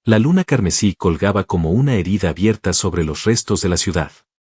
La luna carmesí colgaba como una herida abierta sobre los restos de la ciudad.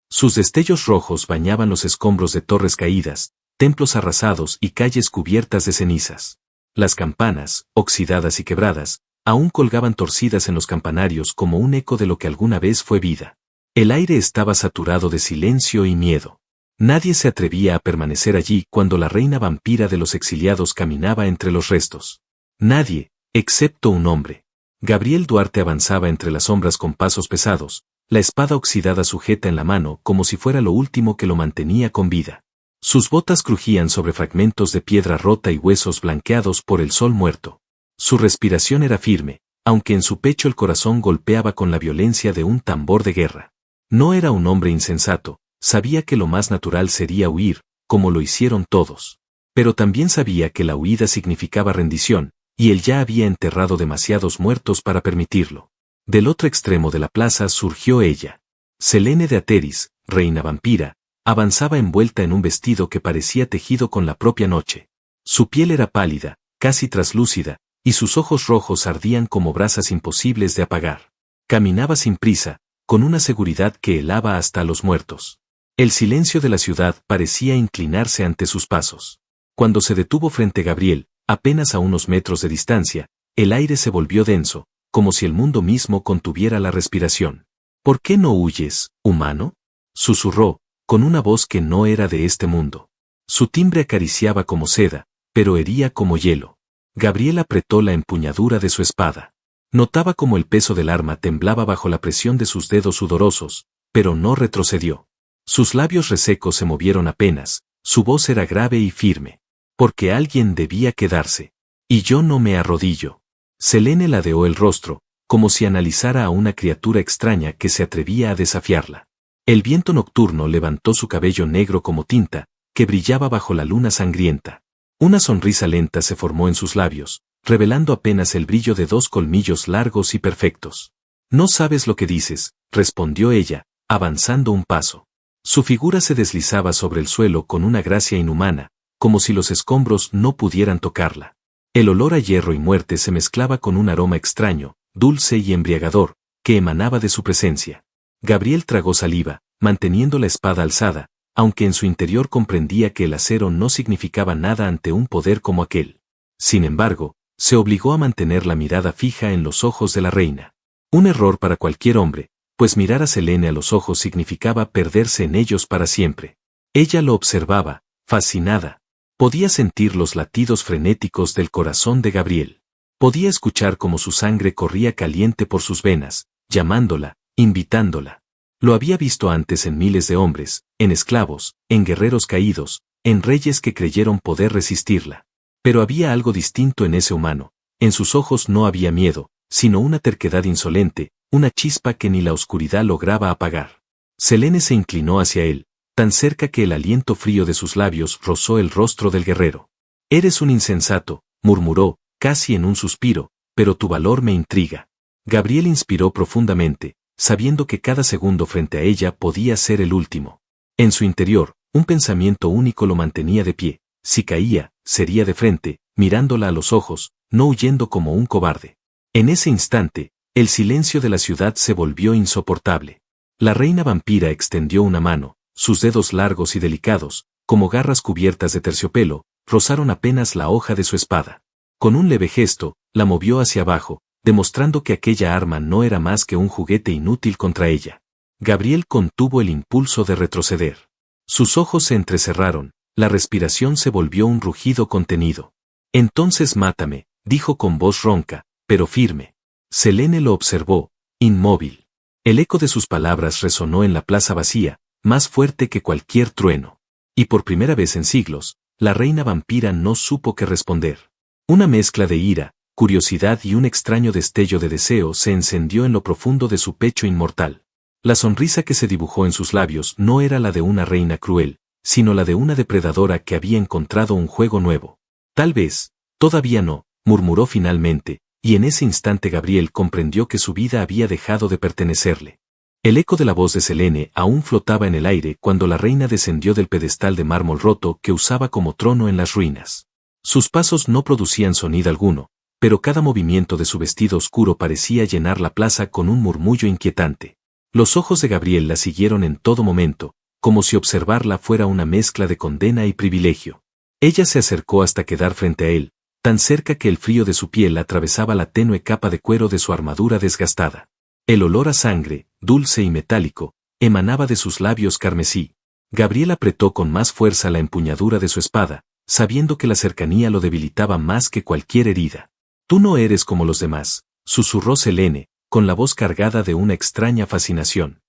Sus destellos rojos bañaban los escombros de torres caídas, templos arrasados y calles cubiertas de cenizas. Las campanas, oxidadas y quebradas, aún colgaban torcidas en los campanarios como un eco de lo que alguna vez fue vida. El aire estaba saturado de silencio y miedo. Nadie se atrevía a permanecer allí cuando la reina vampira de los exiliados caminaba entre los restos. Nadie, excepto un hombre. Gabriel Duarte avanzaba entre las sombras con pasos pesados, la espada oxidada sujeta en la mano como si fuera lo último que lo mantenía con vida. Sus botas crujían sobre fragmentos de piedra rota y huesos blanqueados por el sol muerto. Su respiración era firme, aunque en su pecho el corazón golpeaba con la violencia de un tambor de guerra. No era un hombre insensato, sabía que lo más natural sería huir, como lo hicieron todos. Pero también sabía que la huida significaba rendición, y él ya había enterrado demasiados muertos para permitirlo. Del otro extremo de la plaza surgió ella. Selene de Ateris, reina vampira, avanzaba envuelta en un vestido que parecía tejido con la propia noche. Su piel era pálida, casi traslúcida, y sus ojos rojos ardían como brasas imposibles de apagar. Caminaba sin prisa, con una seguridad que helaba hasta a los muertos. El silencio de la ciudad parecía inclinarse ante sus pasos. Cuando se detuvo frente a Gabriel, apenas a unos metros de distancia, el aire se volvió denso, como si el mundo mismo contuviera la respiración. ¿Por qué no huyes, humano?, susurró, con una voz que no era de este mundo. Su timbre acariciaba como seda, pero hería como hielo. Gabriel apretó la empuñadura de su espada. Notaba como el peso del arma temblaba bajo la presión de sus dedos sudorosos, pero no retrocedió. Sus labios resecos se movieron apenas, su voz era grave y firme. Porque alguien debía quedarse. Y yo no me arrodillo. Selene ladeó el rostro, como si analizara a una criatura extraña que se atrevía a desafiarla. El viento nocturno levantó su cabello negro como tinta, que brillaba bajo la luna sangrienta. Una sonrisa lenta se formó en sus labios, revelando apenas el brillo de dos colmillos largos y perfectos. No sabes lo que dices, respondió ella, avanzando un paso. Su figura se deslizaba sobre el suelo con una gracia inhumana, como si los escombros no pudieran tocarla. El olor a hierro y muerte se mezclaba con un aroma extraño, dulce y embriagador, que emanaba de su presencia. Gabriel tragó saliva, manteniendo la espada alzada, aunque en su interior comprendía que el acero no significaba nada ante un poder como aquel. Sin embargo, se obligó a mantener la mirada fija en los ojos de la reina. Un error para cualquier hombre, pues mirar a Selene a los ojos significaba perderse en ellos para siempre. Ella lo observaba, fascinada. Podía sentir los latidos frenéticos del corazón de Gabriel. Podía escuchar cómo su sangre corría caliente por sus venas, llamándola, invitándola. Lo había visto antes en miles de hombres, en esclavos, en guerreros caídos, en reyes que creyeron poder resistirla. Pero había algo distinto en ese humano. En sus ojos no había miedo, sino una terquedad insolente, una chispa que ni la oscuridad lograba apagar. Selene se inclinó hacia él, tan cerca que el aliento frío de sus labios rozó el rostro del guerrero. Eres un insensato, murmuró, casi en un suspiro, pero tu valor me intriga. Gabriel inspiró profundamente, sabiendo que cada segundo frente a ella podía ser el último. En su interior, un pensamiento único lo mantenía de pie. Si caía, sería de frente, mirándola a los ojos, no huyendo como un cobarde. En ese instante, el silencio de la ciudad se volvió insoportable. La reina vampira extendió una mano, sus dedos largos y delicados, como garras cubiertas de terciopelo, rozaron apenas la hoja de su espada. Con un leve gesto, la movió hacia abajo, demostrando que aquella arma no era más que un juguete inútil contra ella. Gabriel contuvo el impulso de retroceder. Sus ojos se entrecerraron, la respiración se volvió un rugido contenido. Entonces mátame, dijo con voz ronca, pero firme. Selene lo observó, inmóvil. El eco de sus palabras resonó en la plaza vacía, más fuerte que cualquier trueno. Y por primera vez en siglos, la reina vampira no supo qué responder. Una mezcla de ira, curiosidad y un extraño destello de deseo se encendió en lo profundo de su pecho inmortal. La sonrisa que se dibujó en sus labios no era la de una reina cruel, sino la de una depredadora que había encontrado un juego nuevo. Tal vez, todavía no, murmuró finalmente, y en ese instante Gabriel comprendió que su vida había dejado de pertenecerle. El eco de la voz de Selene aún flotaba en el aire cuando la reina descendió del pedestal de mármol roto que usaba como trono en las ruinas. Sus pasos no producían sonido alguno, pero cada movimiento de su vestido oscuro parecía llenar la plaza con un murmullo inquietante. Los ojos de Gabriel la siguieron en todo momento, como si observarla fuera una mezcla de condena y privilegio. Ella se acercó hasta quedar frente a él, tan cerca que el frío de su piel atravesaba la tenue capa de cuero de su armadura desgastada. El olor a sangre, dulce y metálico, emanaba de sus labios carmesí. Gabriel apretó con más fuerza la empuñadura de su espada, sabiendo que la cercanía lo debilitaba más que cualquier herida. «Tú no eres como los demás», susurró Selene, con la voz cargada de una extraña fascinación.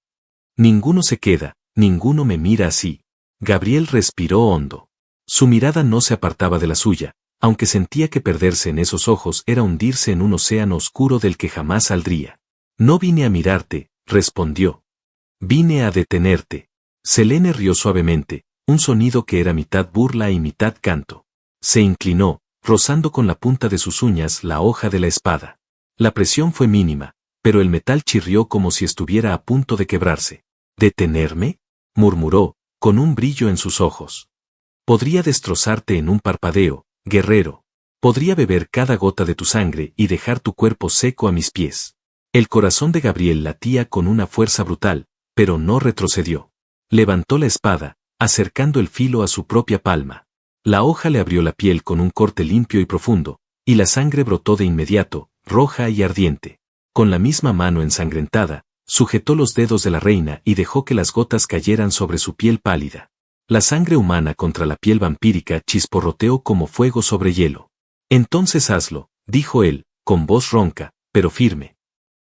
«Ninguno se queda, ninguno me mira así». Gabriel respiró hondo. Su mirada no se apartaba de la suya, aunque sentía que perderse en esos ojos era hundirse en un océano oscuro del que jamás saldría. «No vine a mirarte», respondió. «Vine a detenerte». Selene rió suavemente, un sonido que era mitad burla y mitad canto. Se inclinó, rozando con la punta de sus uñas la hoja de la espada. La presión fue mínima, pero el metal chirrió como si estuviera a punto de quebrarse. «¿Detenerme?», murmuró, con un brillo en sus ojos. «Podría destrozarte en un parpadeo, guerrero. Podría beber cada gota de tu sangre y dejar tu cuerpo seco a mis pies». El corazón de Gabriel latía con una fuerza brutal, pero no retrocedió. Levantó la espada, acercando el filo a su propia palma. La hoja le abrió la piel con un corte limpio y profundo, y la sangre brotó de inmediato, roja y ardiente. Con la misma mano ensangrentada, sujetó los dedos de la reina y dejó que las gotas cayeran sobre su piel pálida. La sangre humana contra la piel vampírica chisporroteó como fuego sobre hielo. «Entonces hazlo», dijo él, con voz ronca, pero firme.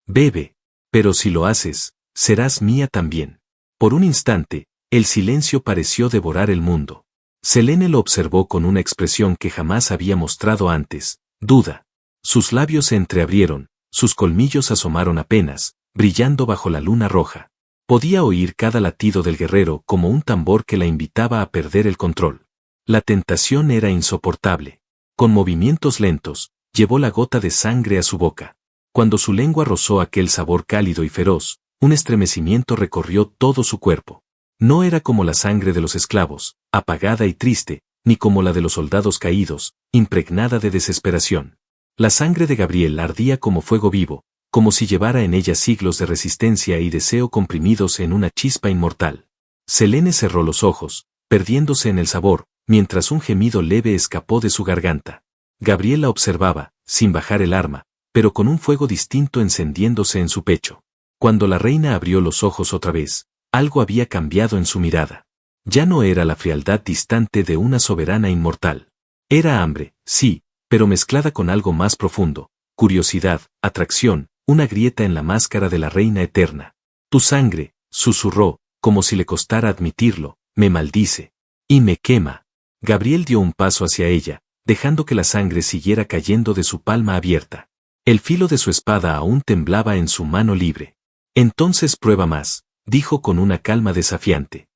«Bebe. Pero si lo haces, serás mía también». Por un instante, el silencio pareció devorar el mundo. Selene lo observó con una expresión que jamás había mostrado antes, duda. Sus labios se entreabrieron, sus colmillos asomaron apenas, brillando bajo la luna roja. Podía oír cada latido del guerrero como un tambor que la invitaba a perder el control. La tentación era insoportable. Con movimientos lentos, llevó la gota de sangre a su boca. Cuando su lengua rozó aquel sabor cálido y feroz, un estremecimiento recorrió todo su cuerpo. No era como la sangre de los esclavos, apagada y triste, ni como la de los soldados caídos, impregnada de desesperación. La sangre de Gabriel ardía como fuego vivo, como si llevara en ella siglos de resistencia y deseo comprimidos en una chispa inmortal. Selene cerró los ojos, perdiéndose en el sabor, mientras un gemido leve escapó de su garganta. Gabriel la observaba, sin bajar el arma, pero con un fuego distinto encendiéndose en su pecho. Cuando la reina abrió los ojos otra vez, algo había cambiado en su mirada. Ya no era la frialdad distante de una soberana inmortal. Era hambre, sí, pero mezclada con algo más profundo, curiosidad, atracción, una grieta en la máscara de la reina eterna. «Tu sangre», susurró, como si le costara admitirlo, «me maldice. Y me quema». Gabriel dio un paso hacia ella, dejando que la sangre siguiera cayendo de su palma abierta. El filo de su espada aún temblaba en su mano libre. «Entonces prueba más», dijo con una calma desafiante.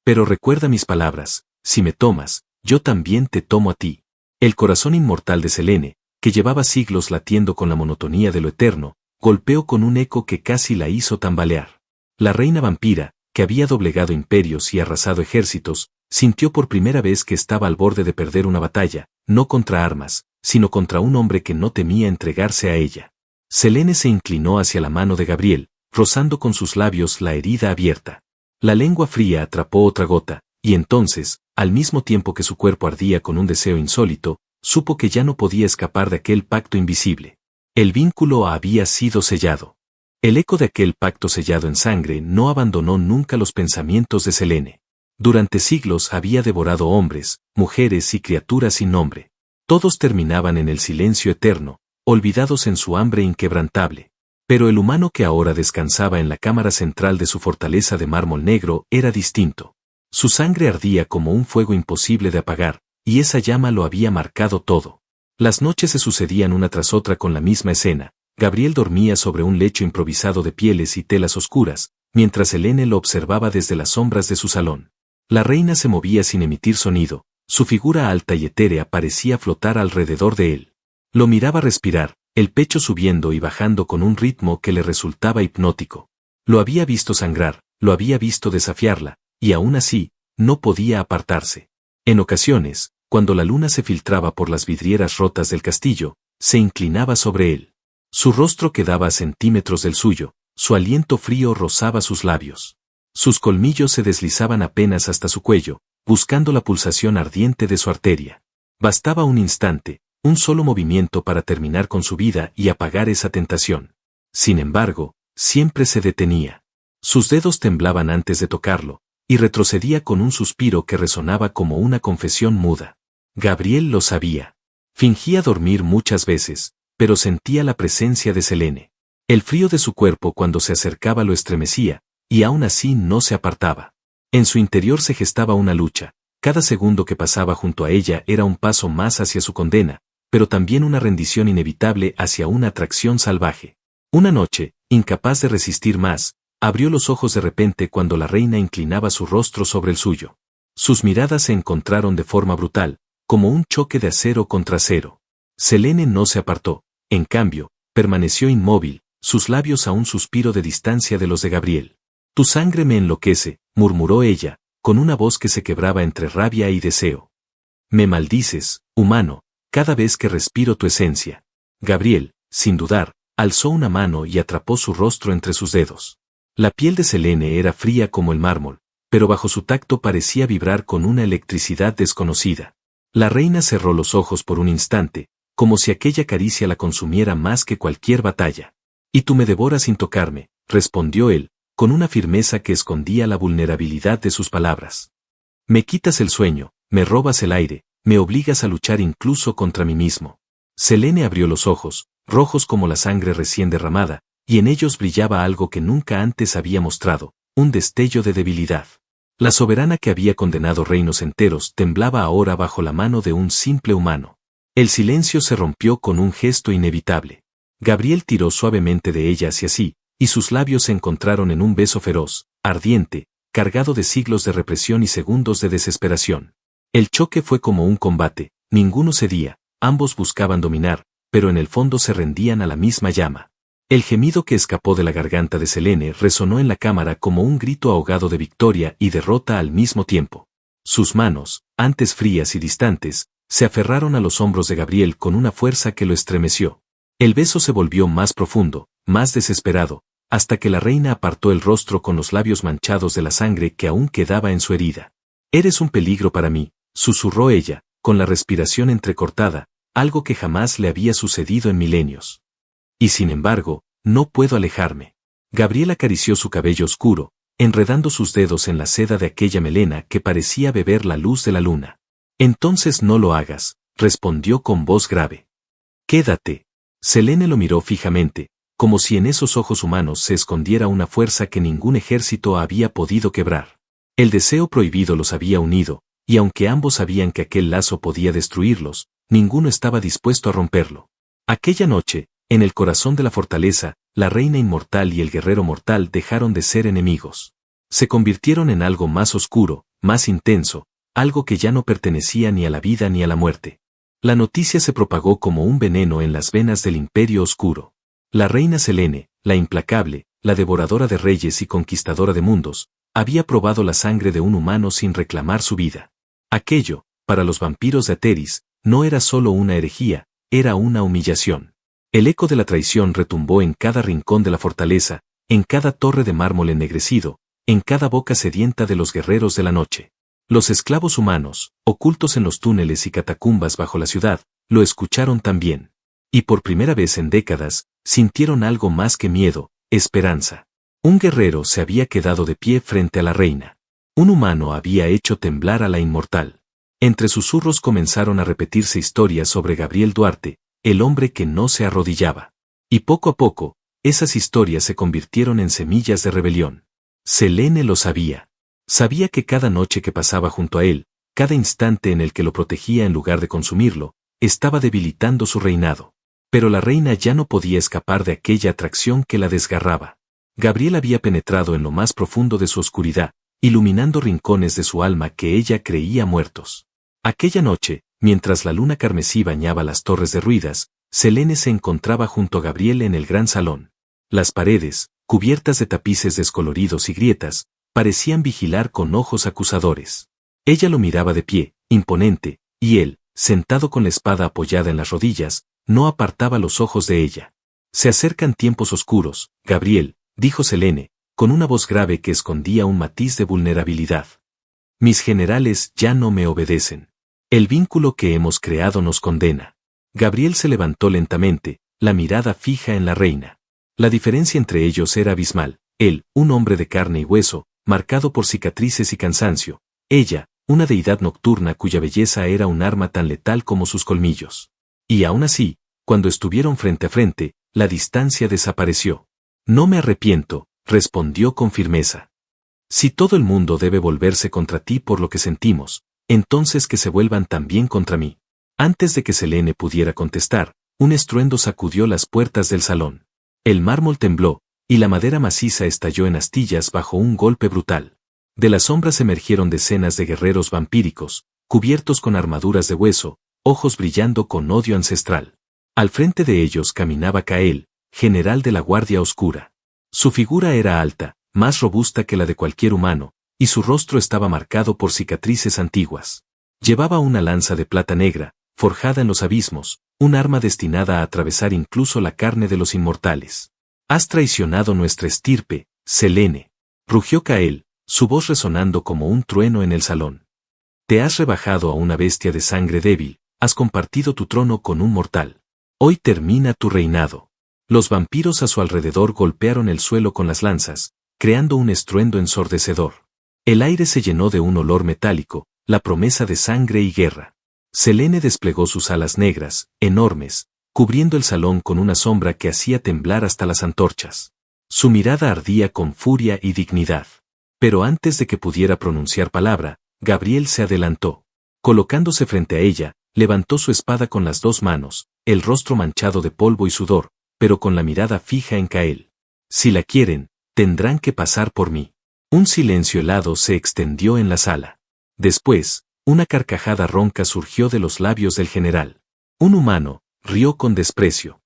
«Pero recuerda mis palabras, si me tomas, yo también te tomo a ti». El corazón inmortal de Selene, que llevaba siglos latiendo con la monotonía de lo eterno, golpeó con un eco que casi la hizo tambalear. La reina vampira, que había doblegado imperios y arrasado ejércitos, sintió por primera vez que estaba al borde de perder una batalla, no contra armas, sino contra un hombre que no temía entregarse a ella. Selene se inclinó hacia la mano de Gabriel, rozando con sus labios la herida abierta. La lengua fría atrapó otra gota, y entonces, al mismo tiempo que su cuerpo ardía con un deseo insólito, supo que ya no podía escapar de aquel pacto invisible. El vínculo había sido sellado. El eco de aquel pacto sellado en sangre no abandonó nunca los pensamientos de Selene. Durante siglos había devorado hombres, mujeres y criaturas sin nombre. Todos terminaban en el silencio eterno, olvidados en su hambre inquebrantable. Pero el humano que ahora descansaba en la cámara central de su fortaleza de mármol negro era distinto. Su sangre ardía como un fuego imposible de apagar, y esa llama lo había marcado todo. Las noches se sucedían una tras otra con la misma escena. Gabriel dormía sobre un lecho improvisado de pieles y telas oscuras, mientras Selene lo observaba desde las sombras de su salón. La reina se movía sin emitir sonido, su figura alta y etérea parecía flotar alrededor de él. Lo miraba respirar, el pecho subiendo y bajando con un ritmo que le resultaba hipnótico. Lo había visto sangrar, lo había visto desafiarla, y aún así, no podía apartarse. En ocasiones, cuando la luna se filtraba por las vidrieras rotas del castillo, se inclinaba sobre él. Su rostro quedaba a centímetros del suyo, su aliento frío rozaba sus labios. Sus colmillos se deslizaban apenas hasta su cuello, buscando la pulsación ardiente de su arteria. Bastaba un instante, un solo movimiento para terminar con su vida y apagar esa tentación. Sin embargo, siempre se detenía. Sus dedos temblaban antes de tocarlo, y retrocedía con un suspiro que resonaba como una confesión muda. Gabriel lo sabía. Fingía dormir muchas veces, pero sentía la presencia de Selene. El frío de su cuerpo cuando se acercaba lo estremecía, y aún así no se apartaba. En su interior se gestaba una lucha, cada segundo que pasaba junto a ella era un paso más hacia su condena, pero también una rendición inevitable hacia una atracción salvaje. Una noche, incapaz de resistir más, abrió los ojos de repente cuando la reina inclinaba su rostro sobre el suyo. Sus miradas se encontraron de forma brutal, como un choque de acero contra acero. Selene no se apartó, en cambio, permaneció inmóvil, sus labios a un suspiro de distancia de los de Gabriel. Tu sangre me enloquece, murmuró ella, con una voz que se quebraba entre rabia y deseo. Me maldices, humano, cada vez que respiro tu esencia. Gabriel, sin dudar, alzó una mano y atrapó su rostro entre sus dedos. La piel de Selene era fría como el mármol, pero bajo su tacto parecía vibrar con una electricidad desconocida. La reina cerró los ojos por un instante, como si aquella caricia la consumiera más que cualquier batalla. Y tú me devoras sin tocarme, respondió él, con una firmeza que escondía la vulnerabilidad de sus palabras. Me quitas el sueño, me robas el aire, me obligas a luchar incluso contra mí mismo. Selene abrió los ojos, rojos como la sangre recién derramada, y en ellos brillaba algo que nunca antes había mostrado, un destello de debilidad. La soberana que había condenado reinos enteros temblaba ahora bajo la mano de un simple humano. El silencio se rompió con un gesto inevitable. Gabriel tiró suavemente de ella hacia sí, y sus labios se encontraron en un beso feroz, ardiente, cargado de siglos de represión y segundos de desesperación. El choque fue como un combate, ninguno cedía, ambos buscaban dominar, pero en el fondo se rendían a la misma llama. El gemido que escapó de la garganta de Selene resonó en la cámara como un grito ahogado de victoria y derrota al mismo tiempo. Sus manos, antes frías y distantes, se aferraron a los hombros de Gabriel con una fuerza que lo estremeció. El beso se volvió más profundo, más desesperado, hasta que la reina apartó el rostro con los labios manchados de la sangre que aún quedaba en su herida. Eres un peligro para mí, susurró ella, con la respiración entrecortada, algo que jamás le había sucedido en milenios. Y sin embargo, no puedo alejarme. Gabriel acarició su cabello oscuro, enredando sus dedos en la seda de aquella melena que parecía beber la luz de la luna. Entonces no lo hagas, respondió con voz grave. Quédate. Selene lo miró fijamente, como si en esos ojos humanos se escondiera una fuerza que ningún ejército había podido quebrar. El deseo prohibido los había unido, y aunque ambos sabían que aquel lazo podía destruirlos, ninguno estaba dispuesto a romperlo. Aquella noche, en el corazón de la fortaleza, la reina inmortal y el guerrero mortal dejaron de ser enemigos. Se convirtieron en algo más oscuro, más intenso, algo que ya no pertenecía ni a la vida ni a la muerte. La noticia se propagó como un veneno en las venas del imperio oscuro. La reina Selene, la implacable, la devoradora de reyes y conquistadora de mundos, había probado la sangre de un humano sin reclamar su vida. Aquello, para los vampiros de Ateris, no era solo una herejía, era una humillación. El eco de la traición retumbó en cada rincón de la fortaleza, en cada torre de mármol ennegrecido, en cada boca sedienta de los guerreros de la noche. Los esclavos humanos, ocultos en los túneles y catacumbas bajo la ciudad, lo escucharon también. Y por primera vez en décadas, sintieron algo más que miedo, esperanza. Un guerrero se había quedado de pie frente a la reina. Un humano había hecho temblar a la inmortal. Entre susurros comenzaron a repetirse historias sobre Gabriel Duarte, el hombre que no se arrodillaba. Y poco a poco, esas historias se convirtieron en semillas de rebelión. Selene lo sabía. Sabía que cada noche que pasaba junto a él, cada instante en el que lo protegía en lugar de consumirlo, estaba debilitando su reinado. Pero la reina ya no podía escapar de aquella atracción que la desgarraba. Gabriel había penetrado en lo más profundo de su oscuridad, iluminando rincones de su alma que ella creía muertos. Aquella noche, mientras la luna carmesí bañaba las torres derruidas, Selene se encontraba junto a Gabriel en el gran salón. Las paredes, cubiertas de tapices descoloridos y grietas, parecían vigilar con ojos acusadores. Ella lo miraba de pie, imponente, y él, sentado con la espada apoyada en las rodillas, no apartaba los ojos de ella. Se acercan tiempos oscuros, Gabriel, dijo Selene, con una voz grave que escondía un matiz de vulnerabilidad. Mis generales ya no me obedecen. El vínculo que hemos creado nos condena. Gabriel se levantó lentamente, la mirada fija en la reina. La diferencia entre ellos era abismal. Él, un hombre de carne y hueso, marcado por cicatrices y cansancio. Ella, una deidad nocturna cuya belleza era un arma tan letal como sus colmillos. Y aún así, cuando estuvieron frente a frente, la distancia desapareció. No me arrepiento, respondió con firmeza. Si todo el mundo debe volverse contra ti por lo que sentimos, entonces que se vuelvan también contra mí. Antes de que Selene pudiera contestar, un estruendo sacudió las puertas del salón. El mármol tembló, y la madera maciza estalló en astillas bajo un golpe brutal. De las sombras emergieron decenas de guerreros vampíricos, cubiertos con armaduras de hueso, ojos brillando con odio ancestral. Al frente de ellos caminaba Kael, general de la Guardia Oscura. Su figura era alta, más robusta que la de cualquier humano, y su rostro estaba marcado por cicatrices antiguas. Llevaba una lanza de plata negra, forjada en los abismos, un arma destinada a atravesar incluso la carne de los inmortales. Has traicionado nuestra estirpe, Selene. Rugió Kael, su voz resonando como un trueno en el salón. Te has rebajado a una bestia de sangre débil, has compartido tu trono con un mortal. Hoy termina tu reinado. Los vampiros a su alrededor golpearon el suelo con las lanzas, creando un estruendo ensordecedor. El aire se llenó de un olor metálico, la promesa de sangre y guerra. Selene desplegó sus alas negras, enormes, cubriendo el salón con una sombra que hacía temblar hasta las antorchas. Su mirada ardía con furia y dignidad. Pero antes de que pudiera pronunciar palabra, Gabriel se adelantó. Colocándose frente a ella, levantó su espada con las dos manos, el rostro manchado de polvo y sudor, pero con la mirada fija en Kael. Si la quieren, tendrán que pasar por mí. Un silencio helado se extendió en la sala. Después, una carcajada ronca surgió de los labios del general. Un humano, rió con desprecio.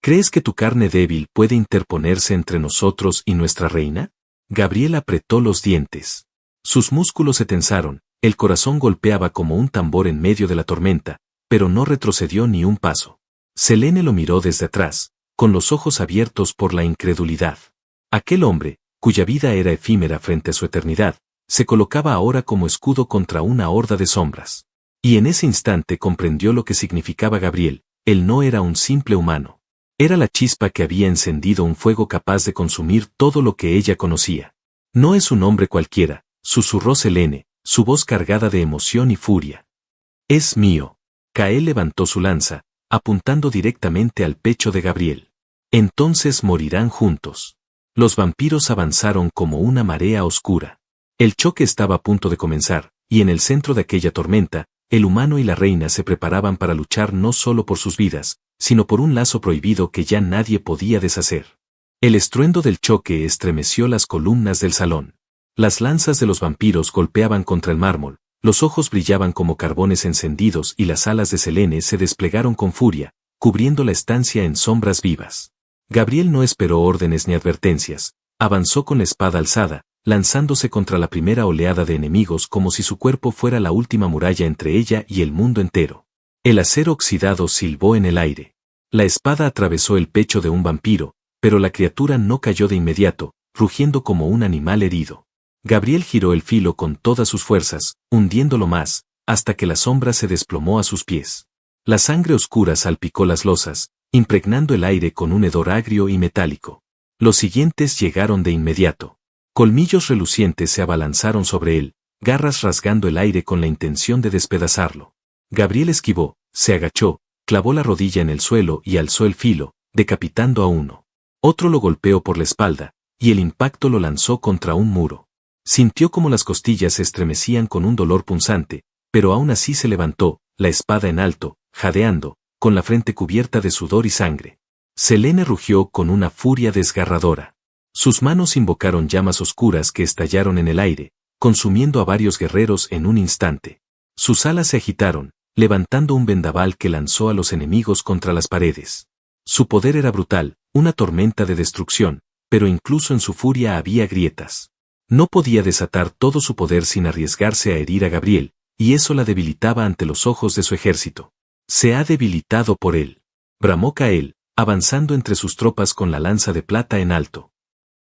¿Crees que tu carne débil puede interponerse entre nosotros y nuestra reina? Gabriel apretó los dientes. Sus músculos se tensaron, el corazón golpeaba como un tambor en medio de la tormenta, pero no retrocedió ni un paso. Selene lo miró desde atrás, con los ojos abiertos por la incredulidad. Aquel hombre, cuya vida era efímera frente a su eternidad, se colocaba ahora como escudo contra una horda de sombras. Y en ese instante comprendió lo que significaba Gabriel. Él no era un simple humano. Era la chispa que había encendido un fuego capaz de consumir todo lo que ella conocía. No es un hombre cualquiera, susurró Selene, su voz cargada de emoción y furia. Es mío. Kael levantó su lanza, apuntando directamente al pecho de Gabriel. Entonces morirán juntos. Los vampiros avanzaron como una marea oscura. El choque estaba a punto de comenzar, y en el centro de aquella tormenta, el humano y la reina se preparaban para luchar no solo por sus vidas, sino por un lazo prohibido que ya nadie podía deshacer. El estruendo del choque estremeció las columnas del salón. Las lanzas de los vampiros golpeaban contra el mármol, los ojos brillaban como carbones encendidos y las alas de Selene se desplegaron con furia, cubriendo la estancia en sombras vivas. Gabriel no esperó órdenes ni advertencias, avanzó con la espada alzada, lanzándose contra la primera oleada de enemigos como si su cuerpo fuera la última muralla entre ella y el mundo entero. El acero oxidado silbó en el aire. La espada atravesó el pecho de un vampiro, pero la criatura no cayó de inmediato, rugiendo como un animal herido. Gabriel giró el filo con todas sus fuerzas, hundiéndolo más, hasta que la sombra se desplomó a sus pies. La sangre oscura salpicó las losas, impregnando el aire con un hedor agrio y metálico. Los siguientes llegaron de inmediato. Colmillos relucientes se abalanzaron sobre él, garras rasgando el aire con la intención de despedazarlo. Gabriel esquivó, se agachó, clavó la rodilla en el suelo y alzó el filo, decapitando a uno. Otro lo golpeó por la espalda, y el impacto lo lanzó contra un muro. Sintió como las costillas se estremecían con un dolor punzante, pero aún así se levantó, la espada en alto, jadeando, con la frente cubierta de sudor y sangre. Selene rugió con una furia desgarradora. Sus manos invocaron llamas oscuras que estallaron en el aire, consumiendo a varios guerreros en un instante. Sus alas se agitaron, levantando un vendaval que lanzó a los enemigos contra las paredes. Su poder era brutal, una tormenta de destrucción, pero incluso en su furia había grietas. No podía desatar todo su poder sin arriesgarse a herir a Gabriel, y eso la debilitaba ante los ojos de su ejército. Se ha debilitado por él. bramó Cael, avanzando entre sus tropas con la lanza de plata en alto.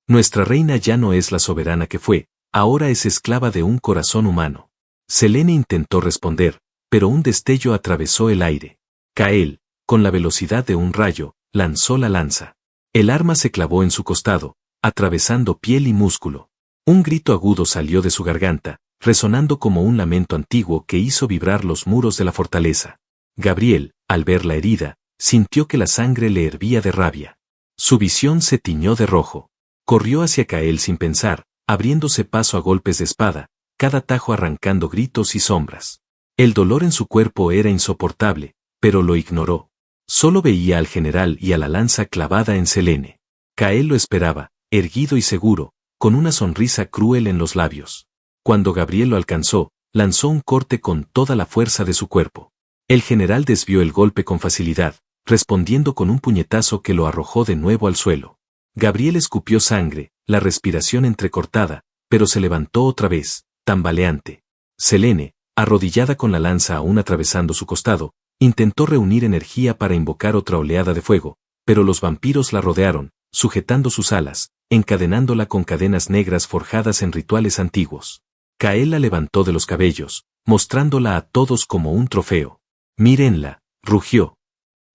Nuestra reina ya no es la soberana que fue, ahora es esclava de un corazón humano. Selene intentó responder, pero un destello atravesó el aire. Cael, con la velocidad de un rayo, lanzó la lanza. El arma se clavó en su costado, atravesando piel y músculo. Un grito agudo salió de su garganta, resonando como un lamento antiguo que hizo vibrar los muros de la fortaleza. Gabriel, al ver la herida, sintió que la sangre le hervía de rabia. Su visión se tiñó de rojo. Corrió hacia Cael sin pensar, abriéndose paso a golpes de espada, cada tajo arrancando gritos y sombras. El dolor en su cuerpo era insoportable, pero lo ignoró. Solo veía al general y a la lanza clavada en Selene. Cael lo esperaba, erguido y seguro, con una sonrisa cruel en los labios. Cuando Gabriel lo alcanzó, lanzó un corte con toda la fuerza de su cuerpo. El general desvió el golpe con facilidad, respondiendo con un puñetazo que lo arrojó de nuevo al suelo. Gabriel escupió sangre, la respiración entrecortada, pero se levantó otra vez, tambaleante. Selene, arrodillada con la lanza aún atravesando su costado, intentó reunir energía para invocar otra oleada de fuego, pero los vampiros la rodearon, sujetando sus alas, encadenándola con cadenas negras forjadas en rituales antiguos. Cael la levantó de los cabellos, mostrándola a todos como un trofeo. «Mírenla», rugió.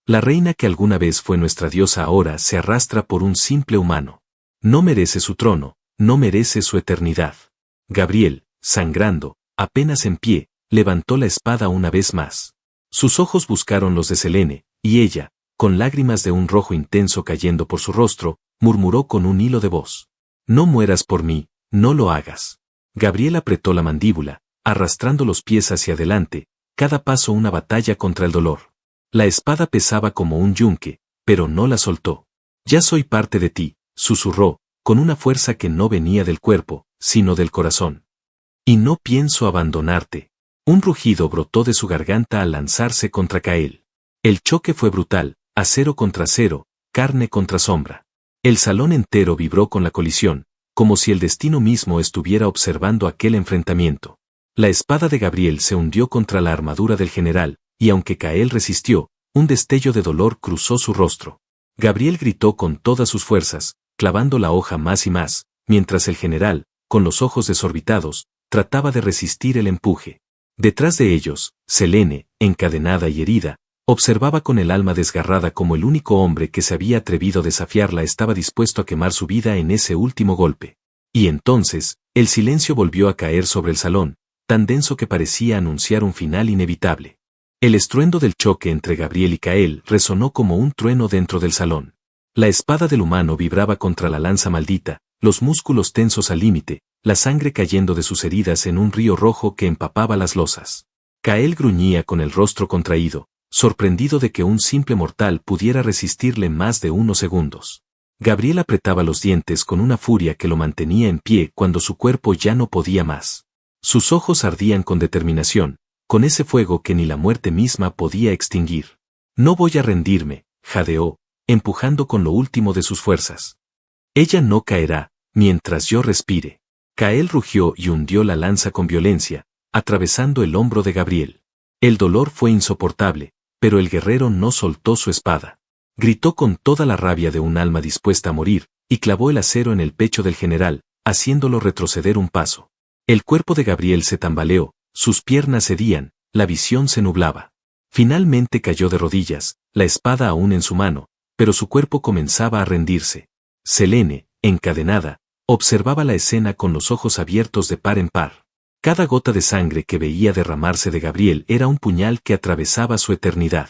«La reina que alguna vez fue nuestra diosa ahora se arrastra por un simple humano. No merece su trono, no merece su eternidad». Gabriel, sangrando, apenas en pie, levantó la espada una vez más. Sus ojos buscaron los de Selene, y ella, con lágrimas de un rojo intenso cayendo por su rostro, murmuró con un hilo de voz. «No mueras por mí, no lo hagas». Gabriel apretó la mandíbula, arrastrando los pies hacia adelante, cada paso una batalla contra el dolor. La espada pesaba como un yunque, pero no la soltó. «Ya soy parte de ti», susurró, con una fuerza que no venía del cuerpo, sino del corazón. «Y no pienso abandonarte». Un rugido brotó de su garganta al lanzarse contra Cael. El choque fue brutal, acero contra acero, carne contra sombra. El salón entero vibró con la colisión, como si el destino mismo estuviera observando aquel enfrentamiento. La espada de Gabriel se hundió contra la armadura del general, y aunque Cael resistió, un destello de dolor cruzó su rostro. Gabriel gritó con todas sus fuerzas, clavando la hoja más y más, mientras el general, con los ojos desorbitados, trataba de resistir el empuje. Detrás de ellos, Selene, encadenada y herida, observaba con el alma desgarrada como el único hombre que se había atrevido a desafiarla estaba dispuesto a quemar su vida en ese último golpe. Y entonces, el silencio volvió a caer sobre el salón, tan denso que parecía anunciar un final inevitable. El estruendo del choque entre Gabriel y Cael resonó como un trueno dentro del salón. La espada del humano vibraba contra la lanza maldita, los músculos tensos al límite, la sangre cayendo de sus heridas en un río rojo que empapaba las losas. Cael gruñía con el rostro contraído, sorprendido de que un simple mortal pudiera resistirle más de unos segundos. Gabriel apretaba los dientes con una furia que lo mantenía en pie cuando su cuerpo ya no podía más. Sus ojos ardían con determinación, con ese fuego que ni la muerte misma podía extinguir. «No voy a rendirme», jadeó, empujando con lo último de sus fuerzas. «Ella no caerá, mientras yo respire». Cael rugió y hundió la lanza con violencia, atravesando el hombro de Gabriel. El dolor fue insoportable, pero el guerrero no soltó su espada. Gritó con toda la rabia de un alma dispuesta a morir, y clavó el acero en el pecho del general, haciéndolo retroceder un paso. El cuerpo de Gabriel se tambaleó, sus piernas cedían, la visión se nublaba. Finalmente cayó de rodillas, la espada aún en su mano, pero su cuerpo comenzaba a rendirse. Selene, encadenada, observaba la escena con los ojos abiertos de par en par. Cada gota de sangre que veía derramarse de Gabriel era un puñal que atravesaba su eternidad.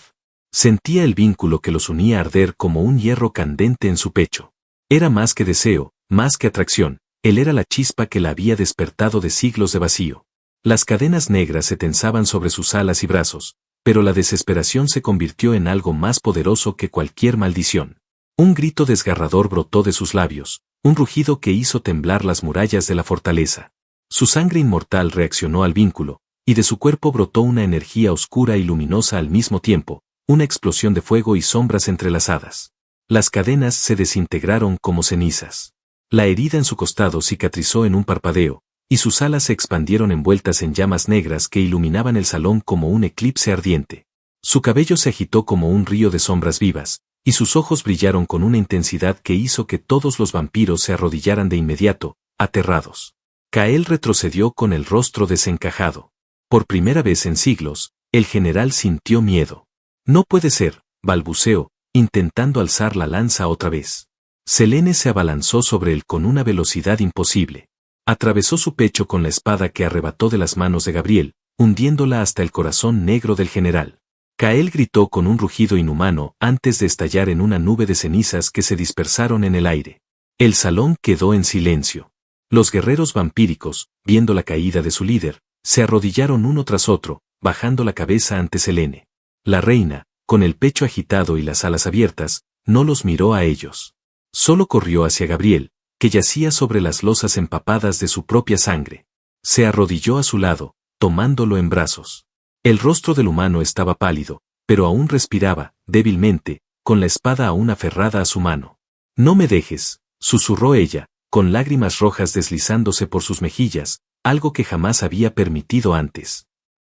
Sentía el vínculo que los unía arder como un hierro candente en su pecho. Era más que deseo, más que atracción, él era la chispa que la había despertado de siglos de vacío. Las cadenas negras se tensaban sobre sus alas y brazos, pero la desesperación se convirtió en algo más poderoso que cualquier maldición. Un grito desgarrador brotó de sus labios, un rugido que hizo temblar las murallas de la fortaleza. Su sangre inmortal reaccionó al vínculo, y de su cuerpo brotó una energía oscura y luminosa al mismo tiempo, una explosión de fuego y sombras entrelazadas. Las cadenas se desintegraron como cenizas. La herida en su costado cicatrizó en un parpadeo, y sus alas se expandieron envueltas en llamas negras que iluminaban el salón como un eclipse ardiente. Su cabello se agitó como un río de sombras vivas, y sus ojos brillaron con una intensidad que hizo que todos los vampiros se arrodillaran de inmediato, aterrados. Kael retrocedió con el rostro desencajado. Por primera vez en siglos, el general sintió miedo. No puede ser, balbuceó, intentando alzar la lanza otra vez. Selene se abalanzó sobre él con una velocidad imposible. Atravesó su pecho con la espada que arrebató de las manos de Gabriel, hundiéndola hasta el corazón negro del general. Kael gritó con un rugido inhumano antes de estallar en una nube de cenizas que se dispersaron en el aire. El salón quedó en silencio. Los guerreros vampíricos, viendo la caída de su líder, se arrodillaron uno tras otro, bajando la cabeza ante Selene. La reina, con el pecho agitado y las alas abiertas, no los miró a ellos. Solo corrió hacia Gabriel, que yacía sobre las losas empapadas de su propia sangre. Se arrodilló a su lado, tomándolo en brazos. El rostro del humano estaba pálido, pero aún respiraba, débilmente, con la espada aún aferrada a su mano. «No me dejes», susurró ella, con lágrimas rojas deslizándose por sus mejillas, algo que jamás había permitido antes.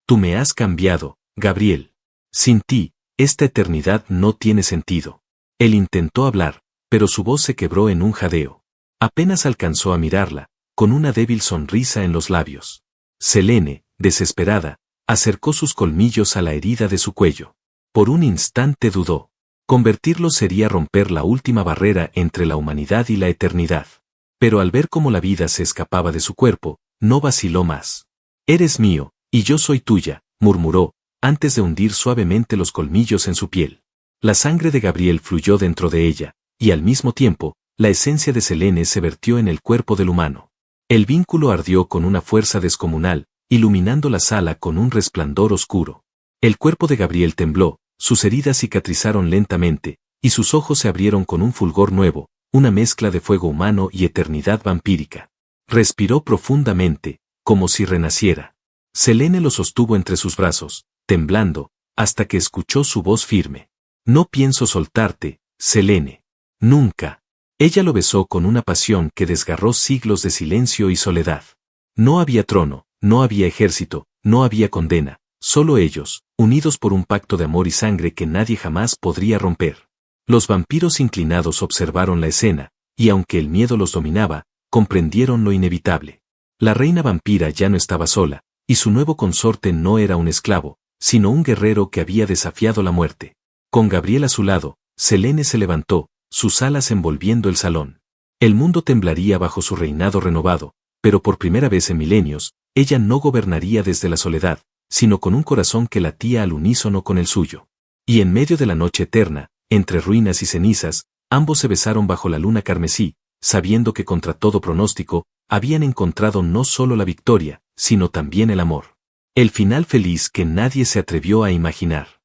«Tú me has cambiado, Gabriel. Sin ti, esta eternidad no tiene sentido». Él intentó hablar, pero su voz se quebró en un jadeo. Apenas alcanzó a mirarla, con una débil sonrisa en los labios. Selene, desesperada, acercó sus colmillos a la herida de su cuello. Por un instante dudó. Convertirlo sería romper la última barrera entre la humanidad y la eternidad. Pero al ver cómo la vida se escapaba de su cuerpo, no vaciló más. «Eres mío, y yo soy tuya», murmuró, antes de hundir suavemente los colmillos en su piel. La sangre de Gabriel fluyó dentro de ella, y al mismo tiempo, la esencia de Selene se vertió en el cuerpo del humano. El vínculo ardió con una fuerza descomunal, iluminando la sala con un resplandor oscuro. El cuerpo de Gabriel tembló, sus heridas cicatrizaron lentamente, y sus ojos se abrieron con un fulgor nuevo, una mezcla de fuego humano y eternidad vampírica. Respiró profundamente, como si renaciera. Selene lo sostuvo entre sus brazos, temblando, hasta que escuchó su voz firme. «No pienso soltarte, Selene. Nunca». Ella lo besó con una pasión que desgarró siglos de silencio y soledad. No había trono, no había ejército, no había condena, solo ellos, unidos por un pacto de amor y sangre que nadie jamás podría romper. Los vampiros inclinados observaron la escena, y aunque el miedo los dominaba, comprendieron lo inevitable. La reina vampira ya no estaba sola, y su nuevo consorte no era un esclavo, sino un guerrero que había desafiado la muerte. Con Gabriel a su lado, Selene se levantó, sus alas envolviendo el salón. El mundo temblaría bajo su reinado renovado, pero por primera vez en milenios, ella no gobernaría desde la soledad, sino con un corazón que latía al unísono con el suyo. Y en medio de la noche eterna, entre ruinas y cenizas, ambos se besaron bajo la luna carmesí, sabiendo que contra todo pronóstico, habían encontrado no solo la victoria, sino también el amor. El final feliz que nadie se atrevió a imaginar.